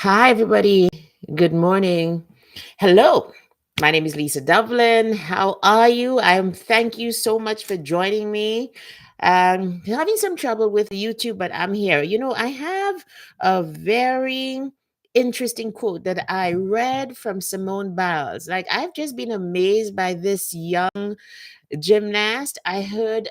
Hi, everybody. Good morning. Hello. My name is Lisa Dublin. How are you? Thank you so much for joining me. Having some trouble with YouTube, but I'm here. I have a very interesting quote that I read from Simone Biles. Like, I've just been amazed by this young gymnast. I heard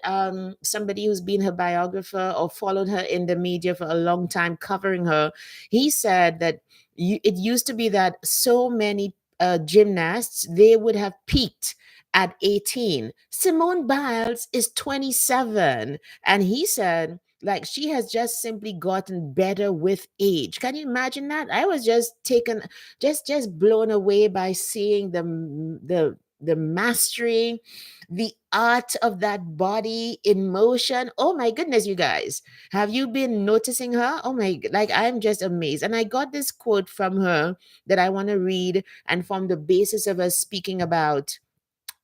somebody who's been her biographer or followed her in the media for a long time, covering her. He said that it used to be that so many gymnasts they would have peaked at 18. Simone Biles is 27, and he said like she has just simply gotten better with age. Can you imagine that? I was just taken, just blown away by seeing the mastery, the art of that body in motion. Oh my goodness, you guys. Have you been noticing her? Oh my, like I'm just amazed. And I got this quote from her that I want to read and form the basis of us speaking about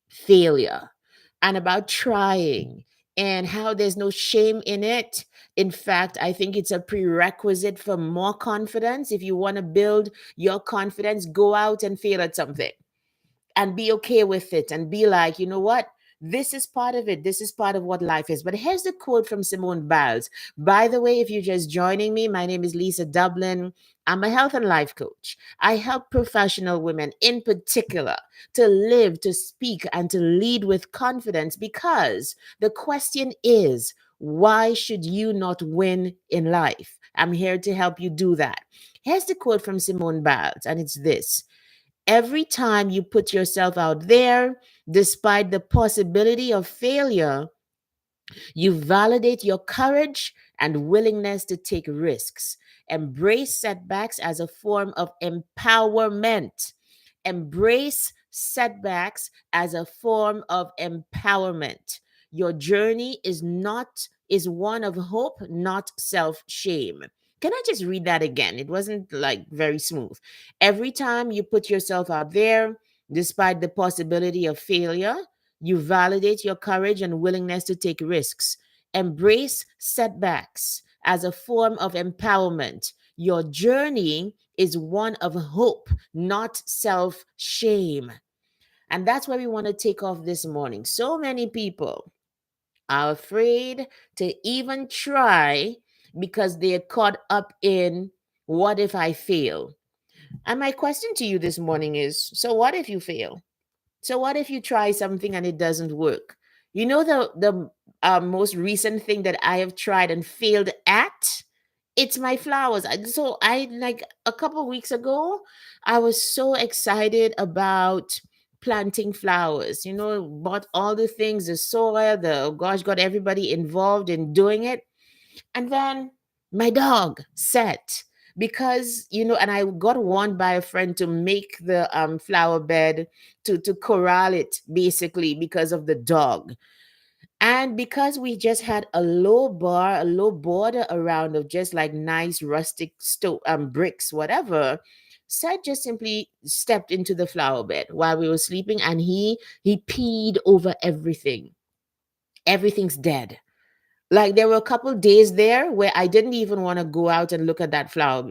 failure and about trying and how there's no shame in it. In fact, I think it's a prerequisite for more confidence. If you want to build your confidence, go out and fail at something and be okay with it and be like, you know what? This is part of it. This is part of what life is. But here's the quote from Simone Biles. By the way, if you're just joining me, my name is Lisa Dublin. I'm a health and life coach. I help professional women in particular to live, to speak, and to lead with confidence because the question is, why should you not win in life? I'm here to help you do that. Here's the quote from Simone Biles, and it's this: every time you put yourself out there, despite the possibility of failure, you validate your courage and willingness to take risks. Embrace setbacks as a form of empowerment. Embrace setbacks as a form of empowerment. Your journey is one of hope, not self-shame. Can I just read that again? It wasn't like very smooth. Every time you put yourself out there, despite the possibility of failure, you validate your courage and willingness to take risks. Embrace setbacks as a form of empowerment. Your journey is one of hope, not self shame. And that's where we want to take off this morning. So many people are afraid to even try because they're caught up in what if I fail? And my question to you this morning is, so what if you fail? So what if you try something and it doesn't work? You know the most recent thing that I have tried and failed at? It's my flowers. So I like a couple weeks ago, I was so excited about planting flowers. Bought all the things, the soil, the oh gosh, got everybody involved in doing it. And then my dog sat because and I got warned by a friend to make the flower bed to corral it basically because of the dog. And because we just had a low border around of just like nice rustic bricks, whatever, Seth just simply stepped into the flower bed while we were sleeping, and he peed over everything. Everything's dead. Like there were a couple days there where I didn't even want to go out and look at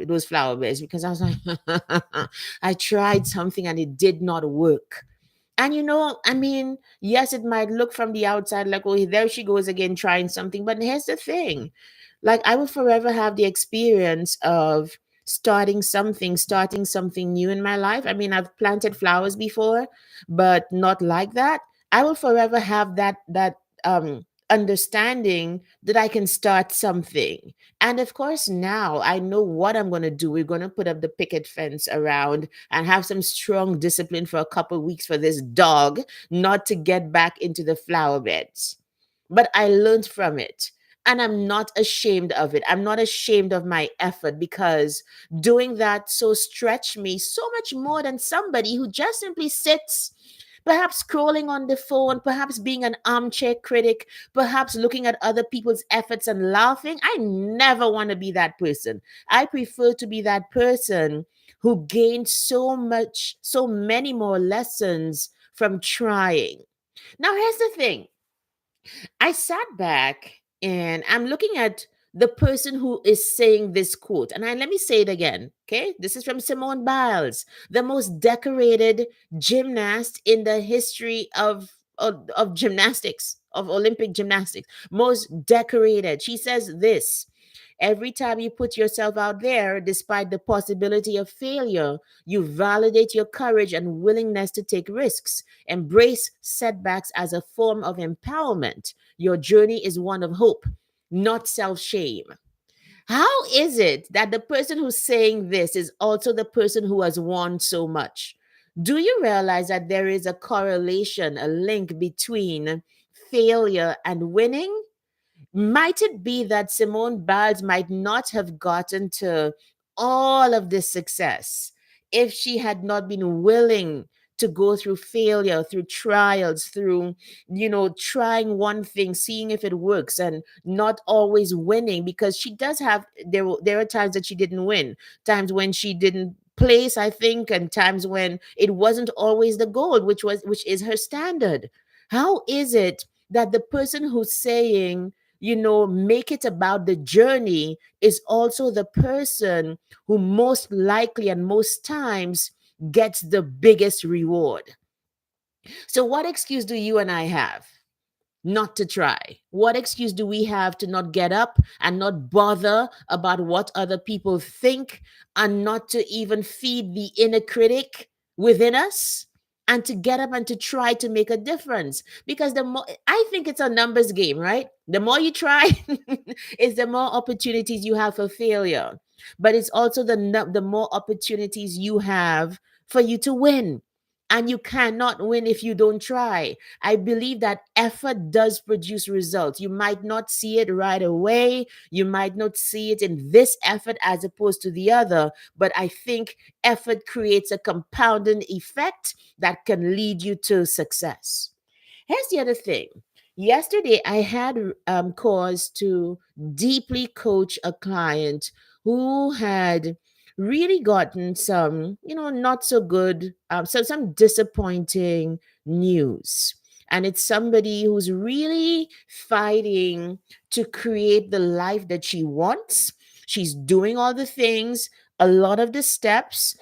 those flower beds, because I was like, I tried something and it did not work. And I mean, yes, it might look from the outside like, oh, there she goes again trying something. But here's the thing, like, I will forever have the experience of starting something new in my life. I mean, I've planted flowers before, but not like that. I will forever have that understanding that I can start something. And of course, now I know what I'm going to do. We're going to put up the picket fence around and have some strong discipline for a couple weeks for this dog not to get back into the flower beds. But I learned from it. And I'm not ashamed of it. I'm not ashamed of my effort, because doing that so stretched me so much more than somebody who just simply sits, perhaps scrolling on the phone, perhaps being an armchair critic, perhaps looking at other people's efforts and laughing. I never want to be that person. I prefer to be that person who gained so many more lessons from trying. Now, here's the thing. I sat back and I'm looking at the person who is saying this quote, and let me say it again, okay? This is from Simone Biles, the most decorated gymnast in the history of gymnastics, of Olympic gymnastics. Most decorated. She says this: every time you put yourself out there, despite the possibility of failure, you validate your courage and willingness to take risks. Embrace setbacks as a form of empowerment. Your journey is one of hope, not self shame. How is it that the person who's saying this is also the person who has won so much? Do you realize that there is a correlation, a link between failure and winning? Might it be that Simone Biles might not have gotten to all of this success if she had not been willing to go through failure, through trials, through, trying one thing, seeing if it works, and not always winning? Because she does have, there are times that she didn't win, times when she didn't place, I think, and times when it wasn't always the goal, which is her standard. How is it that the person who's saying, make it about the journey, is also the person who most likely and most times gets the biggest reward? So, what excuse do you and I have not to try? What excuse do we have to not get up and not bother about what other people think, and not to even feed the inner critic within us, and to get up and to try to make a difference? Because the more, I think it's a numbers game, right? The more you try is the more opportunities you have for failure. But it's also the more opportunities you have for you to win. And you cannot win if you don't try. I believe that effort does produce results. You might not see it right away. You might not see it in this effort as opposed to the other. But I think effort creates a compounding effect that can lead you to success. Here's the other thing. Yesterday, I had cause to deeply coach a client who had really gotten some, not so good, some disappointing news. And it's somebody who's really fighting to create the life that she wants. She's doing all the things, a lot of the steps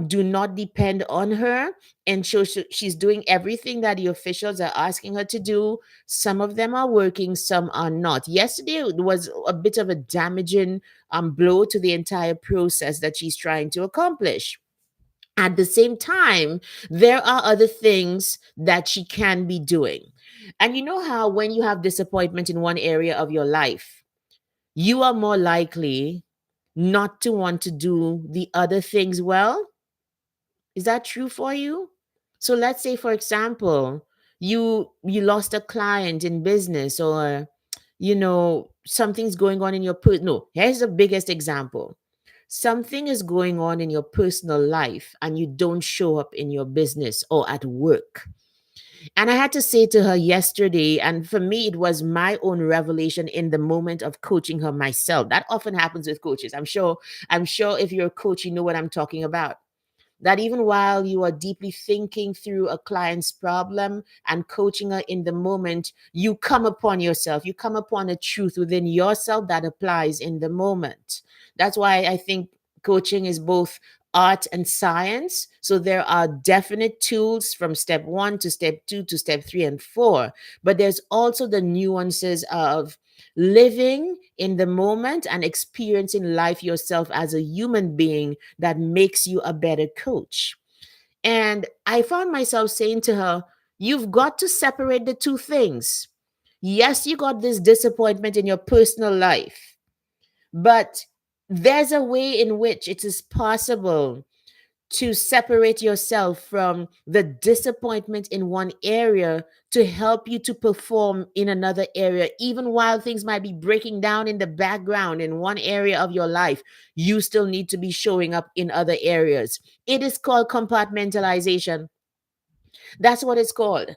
do not depend on her, and she's doing everything that the officials are asking her to do. Some of them are working, some are not. Yesterday was a bit of a damaging blow to the entire process that she's trying to accomplish. At the same time, there are other things that she can be doing. And you know how when you have disappointment in one area of your life, you are more likely not to want to do the other things well? Is that true for you? So let's say, for example, you lost a client in business, or something's going on in your no, here's the biggest example. Something is going on in your personal life and you don't show up in your business or at work. And I had to say to her yesterday, and for me, it was my own revelation in the moment of coaching her myself. That often happens with coaches. I'm sure if you're a coach, you know what I'm talking about. That even while you are deeply thinking through a client's problem and coaching her in the moment, you come upon yourself, you come upon a truth within yourself that applies in the moment. That's why I think coaching is both art and science. So there are definite tools from step 1 to step 2 to step 3 and 4, but there's also the nuances of living in the moment and experiencing life yourself as a human being that makes you a better coach. And I found myself saying to her, you've got to separate the two things. Yes, you got this disappointment in your personal life, but there's a way in which it is possible to separate yourself from the disappointment in one area to help you to perform in another area. Even while things might be breaking down in the background in one area of your life, you still need to be showing up in other areas. It is called compartmentalization. That's what it's called.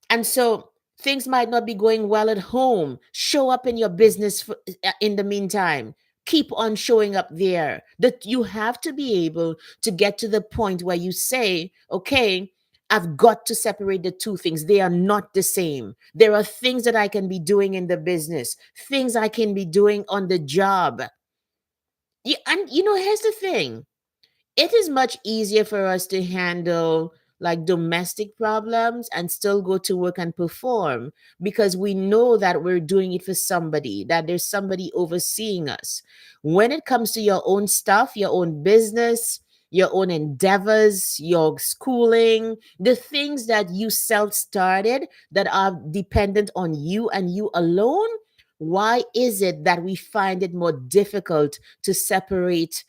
And so things might not be going well at home. Show up in your business in the meantime. Keep on showing up there. That you have to be able to get to the point where you say, okay, I've got to separate the two things. They are not the same. There are things that I can be doing in the business, things I can be doing on the job. And here's the thing, it is much easier for us to handle like domestic problems and still go to work and perform because we know that we're doing it for somebody, that there's somebody overseeing us. When it comes to your own stuff, your own business, your own endeavors, your schooling, the things that you self started that are dependent on you and you alone, why is it that we find it more difficult to separate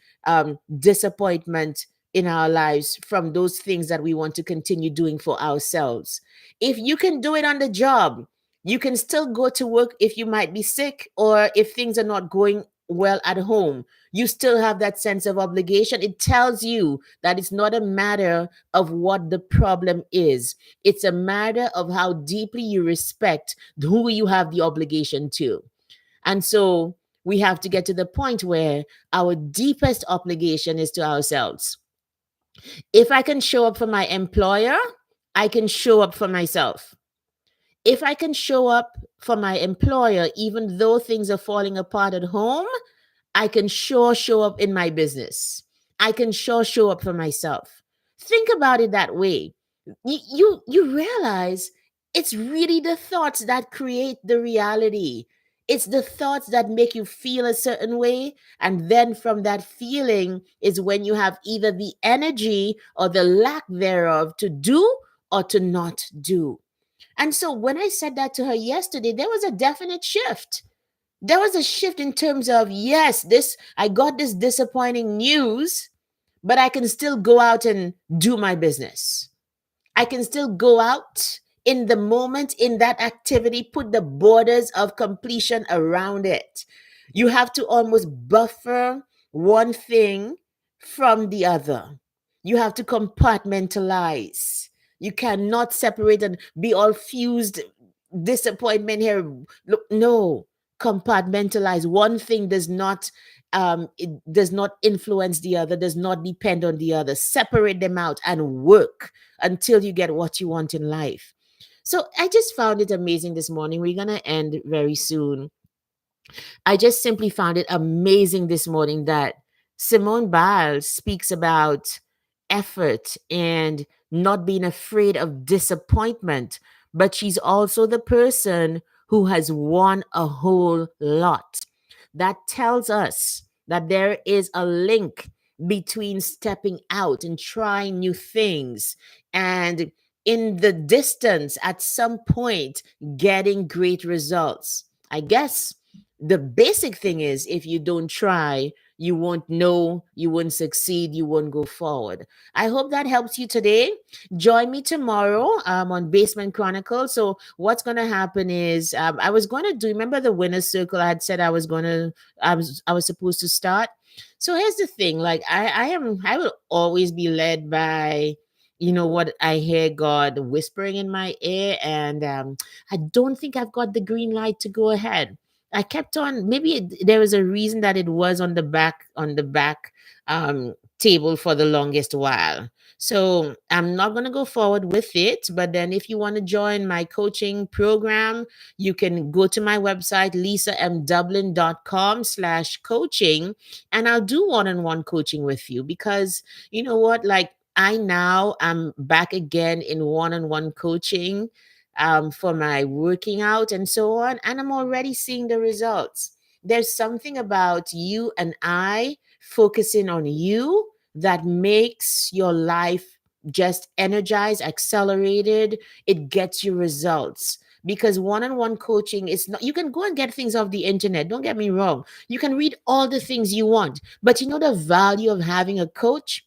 disappointment in our lives from those things that we want to continue doing for ourselves? If you can do it on the job, you can still go to work if you might be sick or if things are not going well at home. You still have that sense of obligation. It tells you that it's not a matter of what the problem is, it's a matter of how deeply you respect who you have the obligation to. And so we have to get to the point where our deepest obligation is to ourselves. If I can show up for my employer, I can show up for myself. If I can show up for my employer, even though things are falling apart at home, I can sure show up in my business. I can sure show up for myself. Think about it that way. You realize it's really the thoughts that create the reality. It's the thoughts that make you feel a certain way. And then from that feeling is when you have either the energy or the lack thereof to do or to not do. And so when I said that to her yesterday, there was a definite shift. There was a shift in terms of, yes, this I got this disappointing news, but I can still go out and do my business. I can still go out in the moment, in that activity, put the borders of completion around it. You have to almost buffer one thing from the other. You have to compartmentalize. You cannot separate and be all fused disappointment here. Look, no, compartmentalize. One thing it does not influence the other, does not depend on the other. Separate them out and work until you get what you want in life. So I just found it amazing this morning. We're going to end very soon. I just simply found it amazing this morning that Simone Biles speaks about effort and not being afraid of disappointment, but she's also the person who has won a whole lot. That tells us that there is a link between stepping out and trying new things and in the distance at some point getting great results. I guess the basic thing is if you don't try, you won't know, you won't succeed, you won't go forward. I hope that helps you today. Join me tomorrow on Basement Chronicles. So what's going to happen is I was going to do, remember the winner's circle I had said I was supposed to start. So here's the thing, like I will always be led by what I hear God whispering in my ear, and I don't think I've got the green light to go ahead. I kept on. Maybe there was a reason that it was on the back table for the longest while. So I'm not going to go forward with it. But then, if you want to join my coaching program, you can go to my website lisamdublin.com/coaching, and I'll do one-on-one coaching with you because you know what, like. I now am back again in one-on-one coaching for my working out and so on. And I'm already seeing the results. There's something about you and I focusing on you that makes your life just energized, accelerated. It gets you results. Because one-on-one coaching is not, you can go and get things off the internet. Don't get me wrong. You can read all the things you want. But you know the value of having a coach?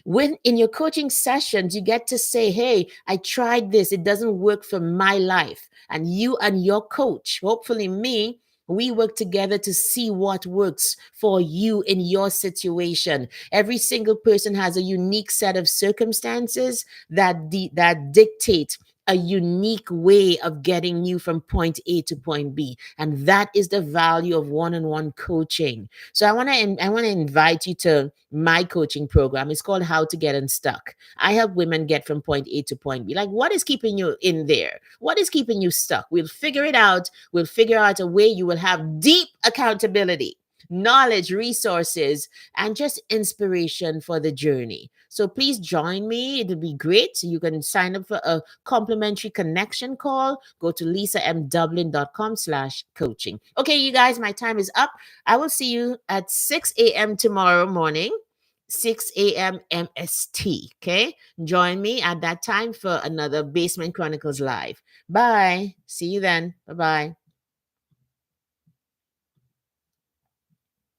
When in your coaching sessions you get to say, hey, I tried this, it doesn't work for my life, and you and your coach, hopefully me, we work together to see what works for you in your situation. Every single person has a unique set of circumstances that dictate a unique way of getting you from point A to point B. And that is the value of one-on-one coaching. So I want to invite you to my coaching program. It's called How to Get Unstuck. I help women get from point A to point B. Like, what is keeping you in there? What is keeping you stuck? We'll figure it out. We'll figure out a way you will have deep accountability, knowledge, resources, and just inspiration for the journey. So please join me. It'll be great. So you can sign up for a complimentary connection call. Go to lisamdublin.com/coaching. Okay, you guys, my time is up. I will see you at 6 a.m. tomorrow morning. 6 a.m. MST. Okay. Join me at that time for another Basement Chronicles Live. Bye. See you then. Bye bye.